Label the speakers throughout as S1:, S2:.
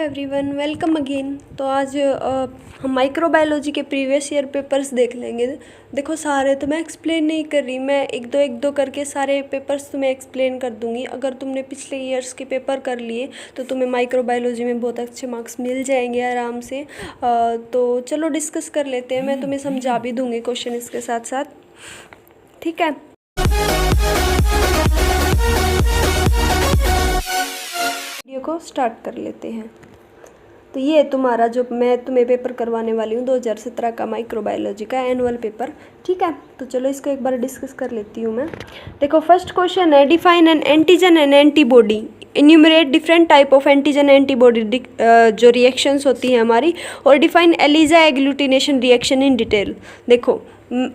S1: Everyone, welcome again. तो आज हम माइक्रोबायोलॉजी के प्रीवियस ईयर पेपर्स देख लेंगे। देखो, सारे तो मैं एक्सप्लेन नहीं कर रही, मैं एक दो करके सारे पेपर्स तुम्हें एक्सप्लेन कर दूंगी। अगर तुमने पिछले ईयर्स के पेपर कर लिए तो तुम्हें माइक्रोबायोलॉजी में बहुत अच्छे मार्क्स मिल जाएंगे आराम से। तो चलो डिस्कस कर लेते हैं, मैं तुम्हें समझा भी दूंगी क्वेश्चन इसके साथ साथ, ठीक है। वीडियो को स्टार्ट कर लेते हैं। तो ये तुम्हारा जो मैं तुम्हें पेपर करवाने वाली हूँ 2017 का माइक्रोबायोलॉजी का एनुअल पेपर, ठीक है। तो चलो इसको एक बार डिस्कस कर लेती हूँ मैं। देखो, फर्स्ट क्वेश्चन है, define an antigen and antibody, enumerate different type of antigen antibody जो रिएक्शंस होती हैं हमारी, और define ELISA agglutination reaction in detail. देखो,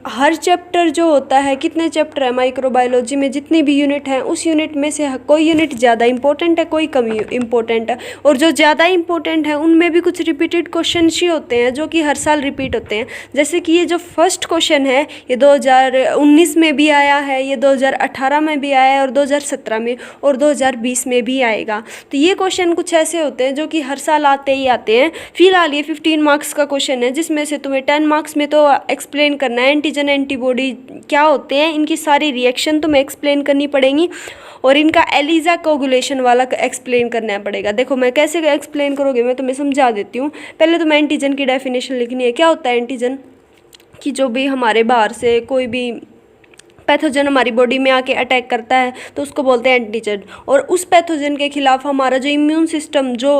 S1: हर चैप्टर जो होता है, कितने चैप्टर है माइक्रोबायोलॉजी में, जितनी भी यूनिट हैं उस यूनिट में से कोई यूनिट ज़्यादा इंपॉर्टेंट है, कोई कम इंपॉर्टेंट है, और जो ज़्यादा इंपॉर्टेंट है उनमें भी कुछ रिपीटेड क्वेश्चन ही होते हैं जो कि हर साल रिपीट होते हैं। जैसे कि ये जो फर्स्ट क्वेश्चन है ये 2019 में भी आया है, ये 2018 में भी आया है, और 2017 में और 2020 में भी आएगा। तो ये क्वेश्चन कुछ ऐसे होते हैं जो कि हर साल आते ही आते हैं। फिलहाल ये 15 मार्क्स का क्वेश्चन है, जिसमें से तुम्हें 10 मार्क्स में तो एक्सप्लेन करना है एंटीजन एंटीबॉडी क्या होते हैं, इनकी सारी रिएक्शन तुम्हें एक्सप्लेन करनी पड़ेंगी, और इनका एलिजा कोगुलेशन वाला एक्सप्लेन करना पड़ेगा। देखो, मैं कैसे एक्सप्लेन करोगे मैं तुम्हें समझा देती हूँ। पहले तुम्हें एंटीजन की डेफिनेशन लिखनी है। क्या होता है एंटीजन? कि जो भी हमारे बाहर से कोई भी पैथोजन हमारी बॉडी में आके अटैक करता है तो उसको बोलते हैं एंटीजन, और उस पैथोजन के खिलाफ हमारा जो इम्यून सिस्टम जो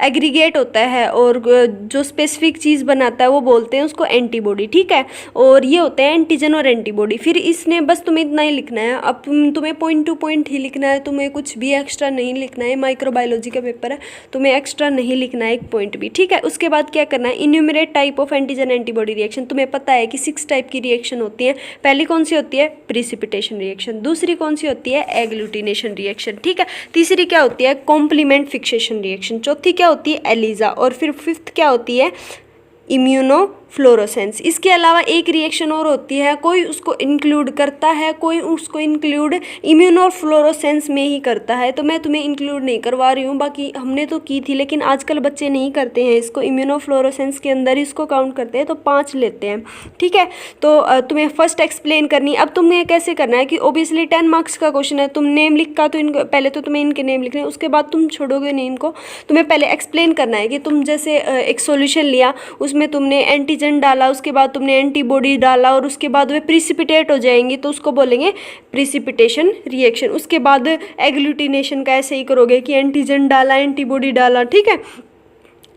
S1: एग्रीगेट होता है और जो स्पेसिफिक चीज़ बनाता है वो बोलते हैं उसको एंटीबॉडी, ठीक है। और ये होते हैं एंटीजन और एंटीबॉडी। फिर इसने बस तुम्हें इतना ही लिखना है। अब तुम्हें पॉइंट टू पॉइंट ही लिखना है, तुम्हें कुछ भी एक्स्ट्रा नहीं लिखना है। माइक्रोबायोलॉजी का पेपर है, तुम्हें एक्स्ट्रा नहीं लिखना है एक पॉइंट भी, ठीक है। उसके बाद क्या करना है, enumerate type of antigen antibody reaction. तुम्हें पता है कि 6 टाइप की रिएक्शन होती है। पहली कौन सी होती है? Precipitation reaction. दूसरी कौन सी होती है? एग्लूटिनेशन रिएक्शन, ठीक है। तीसरी क्या होती है? Complement fixation reaction. चौथी क्या होती है? एलिजा। और फिर फिफ्थ क्या होती है? इम्यूनोफ्लोरोसेंस। इसके अलावा एक रिएक्शन और होती है, कोई उसको इंक्लूड करता है, कोई उसको इंक्लूड इम्यूनोफ्लोरोसेंस में ही करता है। तो मैं तुम्हें इंक्लूड नहीं करवा रही हूँ, बाकी हमने तो की थी, लेकिन आजकल बच्चे नहीं करते हैं इसको, इम्यूनोफ्लोरोसेंस के अंदर इसको काउंट करते हैं, तो 5 लेते हैं, ठीक है। तो तुम्हें फर्स्ट एक्सप्लेन करनी। अब तुम्हें कैसे करना है कि ओबियसली 10 मार्क्स का क्वेश्चन है, तुम नेम लिखा तो इनको पहले तो तुम्हें इनके नेम लिखने हैं, उसके बाद तुम छोड़ोगे नहीं इनको। तुम्हें पहले एक्सप्लेन करना है कि तुम जैसे एक सॉल्यूशन लिया, उसमें तुमने एंटीजन डाला, उसके बाद तुमने एंटीबॉडी डाला, और उसके बाद वे प्रिसिपिटेट हो जाएंगी तो उसको बोलेंगे प्रिसिपिटेशन रिएक्शन। उसके बाद एग्लूटिनेशन का ऐसे ही करोगे कि एंटीजन डाला, एंटीबॉडी डाला, ठीक है।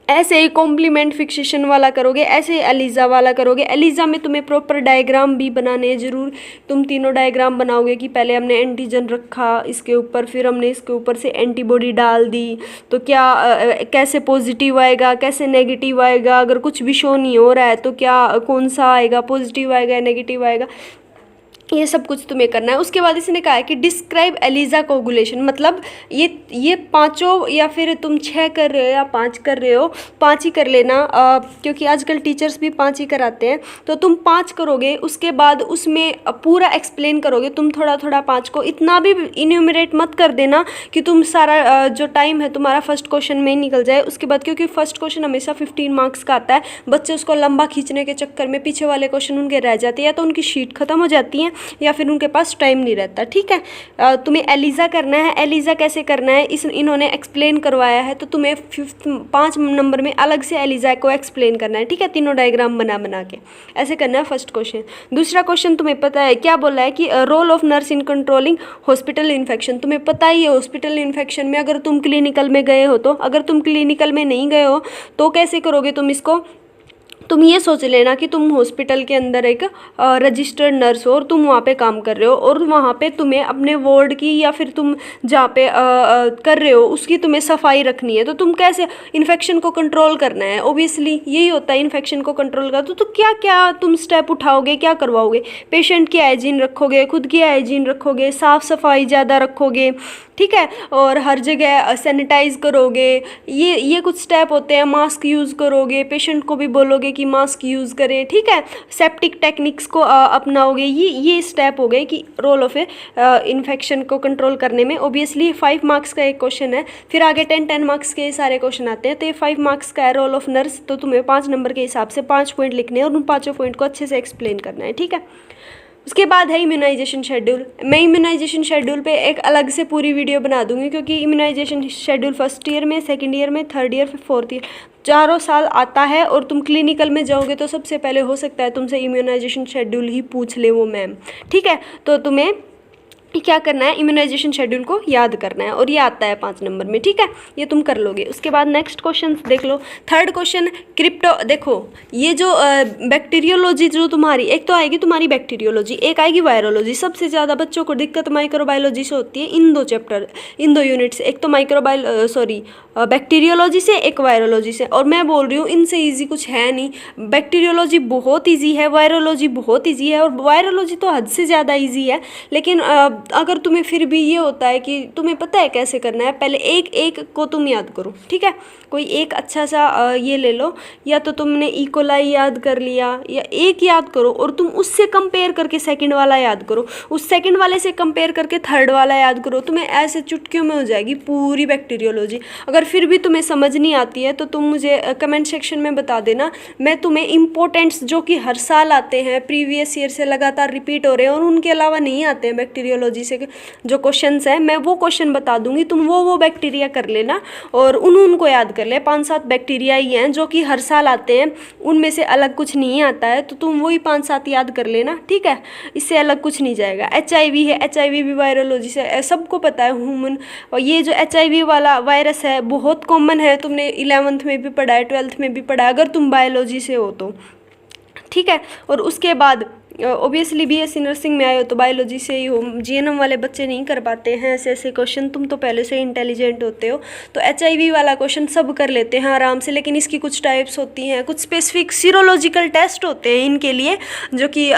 S1: ऐसे ही कॉम्प्लीमेंट फिक्सेशन वाला करोगे, ऐसे ही एलिजा वाला करोगे। एलिजा में तुम्हें प्रॉपर डायग्राम भी बनाने हैं जरूर। तुम तीनों डायग्राम बनाओगे कि पहले हमने एंटीजन रखा इसके ऊपर, फिर हमने इसके ऊपर से एंटीबॉडी डाल दी, तो क्या कैसे पॉजिटिव आएगा, कैसे नेगेटिव आएगा, अगर कुछ भी शो नहीं हो रहा है तो क्या कौन सा आएगा, पॉजिटिव आएगा या नेगेटिव आएगा, ये सब कुछ तुम्हें करना है। उसके बाद इसने कहा है कि डिस्क्राइब एलिजा कोगुलेशन, मतलब ये पांचों, या फिर तुम 6 कर रहे हो या 5 कर रहे हो, 5 ही कर लेना, क्योंकि आजकल टीचर्स भी 5 ही कराते हैं। तो तुम 5 करोगे, उसके बाद उसमें पूरा एक्सप्लेन करोगे तुम थोड़ा थोड़ा 5 को। इतना भी इन्यूमरेट मत कर देना कि तुम सारा जो टाइम है तुम्हारा फर्स्ट क्वेश्चन में ही निकल जाए। उसके बाद, क्योंकि फर्स्ट क्वेश्चन हमेशा 15 मार्क्स का आता है, बच्चे उसको लंबा खींचने के चक्कर में पीछे वाले क्वेश्चन उनके रह जाते हैं, या तो उनकी शीट खत्म हो जाती है या फिर उनके पास टाइम नहीं रहता, ठीक है। तुम्हें एलिजा करना है। एलिजा कैसे करना है इन्होंने एक्सप्लेन करवाया है, तो तुम्हें 5 नंबर में अलग से एलिजा को एक्सप्लेन करना है, ठीक है। तीनों डायग्राम बना के ऐसे करना है फर्स्ट क्वेश्चन। दूसरा क्वेश्चन तुम्हें पता है क्या बोला है कि role of nurse in controlling hospital infection. तुम्हें पता ही है हॉस्पिटल इन्फेक्शन में, अगर तुम क्लिनिकल में गए हो तो, अगर तुम क्लिनिकल में नहीं गए हो तो कैसे करोगे तुम इसको। तुम ये सोच लेना कि तुम हॉस्पिटल के अंदर एक रजिस्टर्ड नर्स हो और तुम वहाँ पे काम कर रहे हो, और वहाँ पे तुम्हें अपने वार्ड की या फिर तुम जहाँ पे कर रहे हो उसकी तुम्हें सफाई रखनी है। तो तुम कैसे इन्फेक्शन को कंट्रोल करना है, ओबियसली यही होता है इन्फेक्शन को कंट्रोल कर। तो क्या क्या तुम स्टेप उठाओगे, क्या करवाओगे? पेशेंट की हाइजीन रखोगे, खुद की हाइजीन रखोगे, साफ़ सफाई ज़्यादा रखोगे, ठीक है। और हर जगह सैनिटाइज करोगे, ये कुछ स्टेप होते हैं। मास्क यूज़ करोगे, पेशेंट को भी बोलोगे कि मास्क यूज़ करें, ठीक है। सेप्टिक टेक्निक्स को अपनाओगे, ये स्टेप हो गए कि रोल ऑफ इन्फेक्शन को कंट्रोल करने में। ऑब्वियसली 5 मार्क्स का एक क्वेश्चन है, फिर आगे 10 मार्क्स के सारे क्वेश्चन आते हैं। तो ये 5 मार्क्स का है रोल ऑफ नर्स। तो तुम्हें 5 नंबर के हिसाब से 5 पॉइंट लिखने हैं और उन 5 पॉइंट को अच्छे से एक्सप्लेन करना है, ठीक है। उसके बाद है इम्यूनाइजेशन शेड्यूल। मैं इम्यूनाइजेशन शेड्यूल पे एक अलग से पूरी वीडियो बना दूंगी, क्योंकि इम्यूनाइजेशन शेड्यूल फर्स्ट ईयर में, सेकंड ईयर में, थर्ड ईयर, फिर फोर्थ ईयर, चारों साल आता है। और तुम क्लिनिकल में जाओगे तो सबसे पहले हो सकता है तुमसे इम्यूनाइजेशन शेड्यूल ही पूछ ले वो मैम, ठीक है। तो तुम्हें क्या करना है, इम्यूनाइजेशन शेड्यूल को याद करना है, और ये आता है 5 नंबर में, ठीक है। ये तुम कर लोगे। उसके बाद नेक्स्ट क्वेश्चन देख लो। Third question crypto. देखो ये जो बैक्टीरियोलॉजी जो तुम्हारी, एक तो आएगी तुम्हारी बैक्टीरियोलॉजी, एक आएगी वायरोलॉजी। सबसे ज़्यादा बच्चों को दिक्कत माइक्रोबायोलॉजी से होती है, इन 2 चैप्टर, इन 2 यूनिट से। एक तो बैक्टीरियोलॉजी से, एक वायरोलॉजी से। और मैं बोल रही हूँ इनसे ईजी कुछ है नहीं। बैक्टीरियोलॉजी बहुत ईजी है, वायरोलॉजी बहुत ईजी है, और वायरोलॉजी तो हद से ज़्यादा ईजी है। लेकिन अगर तुम्हें फिर भी ये होता है कि तुम्हें पता है कैसे करना है, पहले एक को तुम याद करो, ठीक है। कोई एक अच्छा सा ये ले लो, या तो तुमने इकोलाई याद कर लिया, या एक याद करो और तुम उससे कंपेयर करके सेकंड वाला याद करो, उस सेकंड वाले से कंपेयर करके थर्ड वाला याद करो। तुम्हें ऐसे चुटकियों में हो जाएगी पूरी बैक्टीरियोलॉजी। अगर फिर भी तुम्हें समझ नहीं आती है तो तुम मुझे कमेंट सेक्शन में बता देना। मैं तुम्हें इम्पोर्टेंट्स जो कि हर साल आते हैं, प्रीवियस ईयर से लगातार रिपीट हो रहे हैं और उनके अलावा नहीं आते हैं बैक्टीरियोलॉजी से जो क्वेश्चंस हैं, मैं वो क्वेश्चन बता दूंगी। तुम वो बैक्टीरिया कर लेना और उनको याद कर ले। 5-7 बैक्टीरिया ही हैं जो कि हर साल आते हैं, उनमें से अलग कुछ नहीं आता है। तो तुम वही 5-7 याद कर लेना, ठीक है। इससे अलग कुछ नहीं जाएगा। HIV है, HIV भी वायरोलॉजी से, सबको पता है ह्यूमन। और ये जो HIV वाला वायरस है बहुत कॉमन है, तुमने 11th में भी पढ़ा है, 12th में भी पढ़ा है, अगर तुम बायोलॉजी से हो तो, ठीक है। और उसके बाद ऑब्वियसली BSc नर्सिंग में आए हो तो बायोलॉजी से ही हो। GNM वाले बच्चे नहीं कर पाते हैं ऐसे क्वेश्चन, तुम तो पहले से ही इंटेलिजेंट होते हो। तो HIV वाला क्वेश्चन सब कर लेते हैं आराम से, लेकिन इसकी कुछ टाइप्स होती हैं, कुछ स्पेसिफिक सीरोलॉजिकल टेस्ट होते हैं इनके लिए, जो कि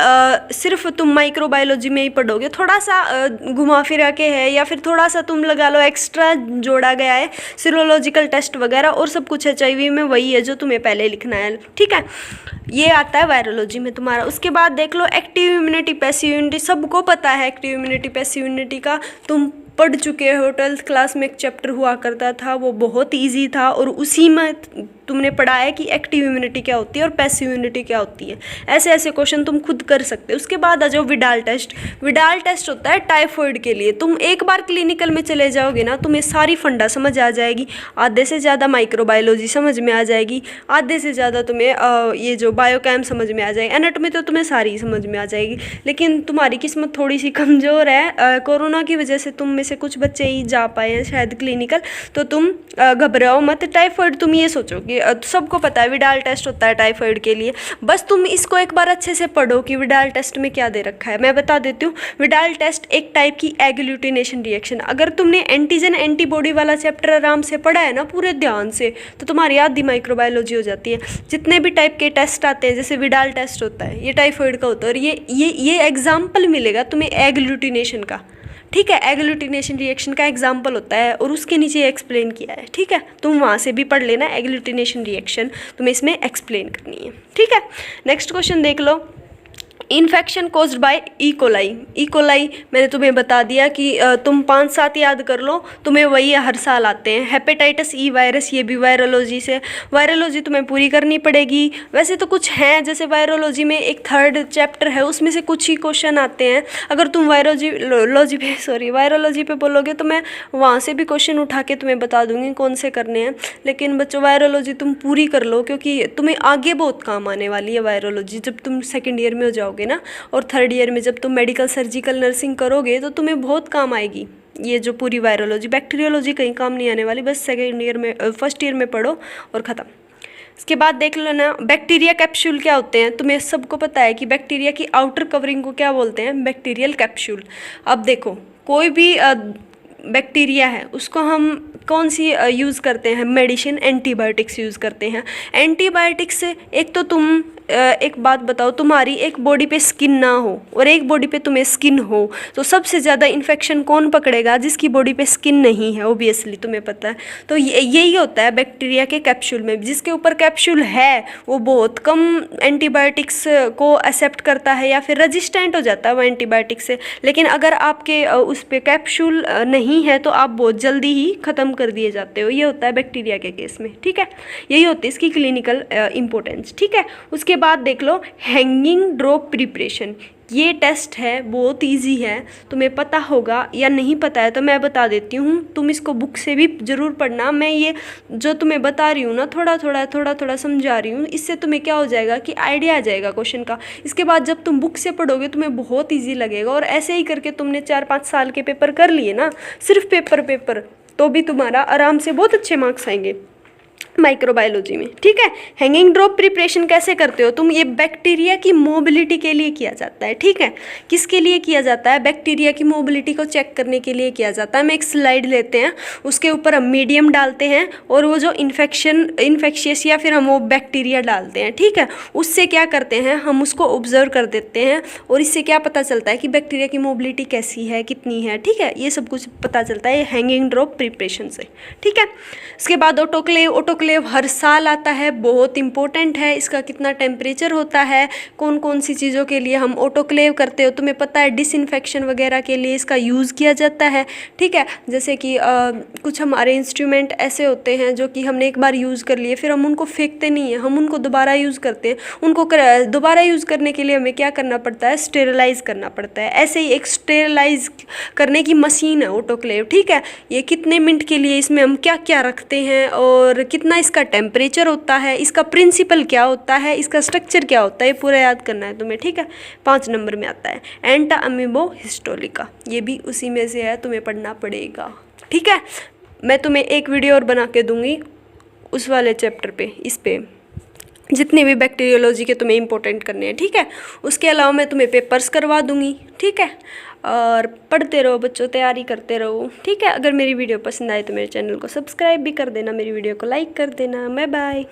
S1: सिर्फ तुम माइक्रोबायोलॉजी में ही पढ़ोगे। थोड़ा सा घुमा फिरा के है, या फिर थोड़ा सा तुम लगा लो एक्स्ट्रा जोड़ा गया है सीरोलॉजिकल टेस्ट वगैरह, और सब कुछ HIV में वही है जो तुम्हें पहले लिखना है, ठीक है। ये आता है वायरोलॉजी में तुम्हारा। उसके बाद देख लो एक्टिव इम्यूनिटी, पैसिव इम्यूनिटी। सबको पता है एक्टिव इम्यूनिटी, पैसिव इम्यूनिटी का तुम पढ़ चुके हो। 12th क्लास में एक चैप्टर हुआ करता था, वो बहुत इजी था, और उसी में तुमने पढ़ा है कि एक्टिव इम्यूनिटी क्या होती है और पैसिव इम्यूनिटी क्या होती है। ऐसे क्वेश्चन तुम खुद कर सकते हो। उसके बाद आ जाओ विडाल टेस्ट। विडाल टेस्ट होता है टाइफॉइड के लिए। तुम एक बार क्लिनिकल में चले जाओगे ना, तुम्हें सारी फंडा समझ आ जाएगी, आधे से ज़्यादा माइक्रोबायोलॉजी समझ में आ जाएगी, आधे से ज़्यादा तुम्हें ये जो बायोकेम समझ में आ जाएगी, एनाटॉमी तो तुम्हें सारी समझ में आ जाएगी। लेकिन तुम्हारी किस्मत थोड़ी सी कमज़ोर है, कोरोना की वजह से तुम में से कुछ बच्चे ही जा पाए हैं शायद क्लिनिकल, तो तुम घबराओ मत। टाइफॉइड तुम ये सोचो कि सबको पता है विडाल टेस्ट होता है टाइफॉइड के लिए, बस तुम इसको एक बार अच्छे से पढ़ो कि विडाल टेस्ट में क्या दे रखा है। मैं बता देती हूँ, विडाल टेस्ट एक टाइप की एग्लूटिनेशन रिएक्शन। अगर तुमने एंटीजन एंटीबॉडी वाला चैप्टर आराम से पढ़ा है ना पूरे ध्यान से, तो तुम्हारी आधी माइक्रोबायोलॉजी हो जाती है। जितने भी टाइप के टेस्ट आते हैं, जैसे विडाल टेस्ट होता है, ये टाइफॉइड का होता है, और ये एग्जाम्पल मिलेगा तुम्हें एग्लूटिनेशन का, ठीक है। एग्लूटिनेशन रिएक्शन का एग्जाम्पल होता है और उसके नीचे एक्सप्लेन किया है, ठीक है। तुम वहाँ से भी पढ़ लेना, एग्लूटिनेशन रिएक्शन तुम्हें इसमें एक्सप्लेन करनी है, ठीक है। नेक्स्ट क्वेश्चन देख लो। Infection caused by E coli. E coli मैंने तुम्हें बता दिया कि तुम 5-7 याद कर लो, तुम्हें वही हर साल आते हैं। हेपेटाइटिस E वायरस, ये भी वायरोलॉजी से। वायरोलॉजी तुम्हें पूरी करनी पड़ेगी। वैसे तो कुछ हैं, जैसे वायरोलॉजी में एक 3rd चैप्टर है, उसमें से कुछ ही क्वेश्चन आते हैं। अगर तुम वायरोलॉजी पे बोलोगे तो मैं वहाँ से भी क्वेश्चन उठा के तुम्हें बता दूंगी कौन से करने हैं। लेकिन बच्चों वायरोलॉजी तुम पूरी कर लो, क्योंकि तुम्हें आगे बहुत काम आने वाली है वायरोलॉजी, जब तुम 2nd ईयर में हो जाओगे ना, और 3rd ईयर में जब तुम मेडिकल सर्जिकल नर्सिंग करोगे तो तुम्हें बहुत काम आएगी ये जो पूरी वायरोलॉजी। बैक्टीरियोलॉजी कहीं काम नहीं आने वाली, बस 2nd ईयर में 1st ईयर में पढ़ो और ख़त्म। इसके बाद देख लो ना, बैक्टीरिया कैप्सूल क्या होते हैं। तुम्हें सबको पता है कि बैक्टीरिया की आउटर कवरिंग को क्या बोलते हैं, बैक्टीरियल कैप्सूल। अब देखो, कोई भी बैक्टीरिया है उसको हम कौन सी यूज़ करते हैं, मेडिसिन, एंटीबायोटिक्स यूज़ करते हैं। एंटीबायोटिक्स से एक तो तुम एक बात बताओ, तुम्हारी एक बॉडी पे स्किन ना हो और एक बॉडी पे तुम्हें स्किन हो, तो सबसे ज़्यादा इन्फेक्शन कौन पकड़ेगा? जिसकी बॉडी पे स्किन नहीं है, ओबियसली तुम्हें पता है। तो यही होता है बैक्टीरिया के कैप्सूल में। जिसके ऊपर कैप्सूल है वो बहुत कम एंटीबायोटिक्स को एक्सेप्ट करता है या फिर रेजिस्टेंट हो जाता है वो एंटीबायोटिक से। लेकिन अगर आपके उस पर कैप्सूल नहीं है तो आप बहुत जल्दी ही ख़त्म कर दिए जाते हो। ये होता है बैक्टीरिया के केस में, ठीक है। यही होती है इसकी क्लिनिकल इंपॉर्टेंस, ठीक है। उसके बाद देख लो हैंगिंग ड्रॉप प्रिपरेशन। ये टेस्ट है, बहुत इजी है, तुम्हें पता होगा या नहीं पता है तो मैं बता देती हूँ। तुम इसको बुक से भी ज़रूर पढ़ना। मैं ये जो तुम्हें बता रही हूँ ना, थोड़ा थोड़ा समझा रही हूँ, इससे तुम्हें क्या हो जाएगा कि आइडिया आ जाएगा क्वेश्चन का। इसके बाद जब तुम बुक से पढ़ोगे तुम्हें बहुत ईजी लगेगा। और ऐसे ही करके तुमने 4-5 साल के पेपर कर लिए ना, सिर्फ पेपर तो भी तुम्हारा आराम से बहुत अच्छे मार्क्स आएंगे माइक्रोबायोलॉजी में, ठीक है। हैंगिंग ड्रॉप प्रिपरेशन कैसे करते हो तुम? ये बैक्टीरिया की मोबिलिटी के लिए किया जाता है, ठीक है। किसके लिए किया जाता है? बैक्टीरिया की मोबिलिटी को चेक करने के लिए किया जाता है। मैं एक स्लाइड लेते हैं, उसके ऊपर हम मीडियम डालते हैं और वो जो इन्फेक्शियस या फिर हम वो बैक्टीरिया डालते हैं, ठीक है। उससे क्या करते हैं, हम उसको ऑब्जर्व कर देते हैं और इससे क्या पता चलता है कि बैक्टीरिया की मोबिलिटी कैसी है, कितनी है, ठीक है। ये सब कुछ पता चलता है हैंगिंग ड्रॉप प्रिपरेशन से, ठीक है। इसके बाद ऑटोक्लेव हर साल आता है, बहुत इंपॉर्टेंट है। इसका कितना टेम्परेचर होता है, कौन कौन सी चीज़ों के लिए हम ऑटोक्लेव करते हो तुम्हें पता है। डिसइंफेक्शन वगैरह के लिए इसका यूज़ किया जाता है, ठीक है। जैसे कि कुछ हमारे इंस्ट्रूमेंट ऐसे होते हैं जो कि हमने एक बार यूज़ कर लिए, फिर हम उनको फेंकते नहीं हैं, हम उनको दोबारा यूज़ करते हैं। उनको दोबारा यूज़ करने के लिए हमें क्या करना पड़ता है? स्टेरलाइज करना पड़ता है। ऐसे ही एक स्टेरलाइज करने की मशीन है ऑटोक्लेव, ठीक है। ये कितने मिनट के लिए, इसमें हम क्या क्या रखते हैं और कितना इसका टेम्परेचर होता है, इसका प्रिंसिपल क्या होता है, इसका स्ट्रक्चर क्या होता है, ये पूरा याद करना है तुम्हें, ठीक है। 5 नंबर में आता है एंटा अमीबो हिस्टोलिका, ये भी उसी में से है, तुम्हें पढ़ना पड़ेगा, ठीक है। मैं तुम्हें एक वीडियो और बना के दूंगी उस वाले चैप्टर पे, इस पे जितने भी बैक्टीरियोलॉजी के तुम्हें इंपॉर्टेंट करने हैं, ठीक है। उसके अलावा मैं तुम्हें पेपर्स करवा दूंगी, ठीक है। और पढ़ते रहो बच्चों, तैयारी करते रहो, ठीक है। अगर मेरी वीडियो पसंद आए तो मेरे चैनल को सब्सक्राइब भी कर देना, मेरी वीडियो को लाइक कर देना। Bye bye.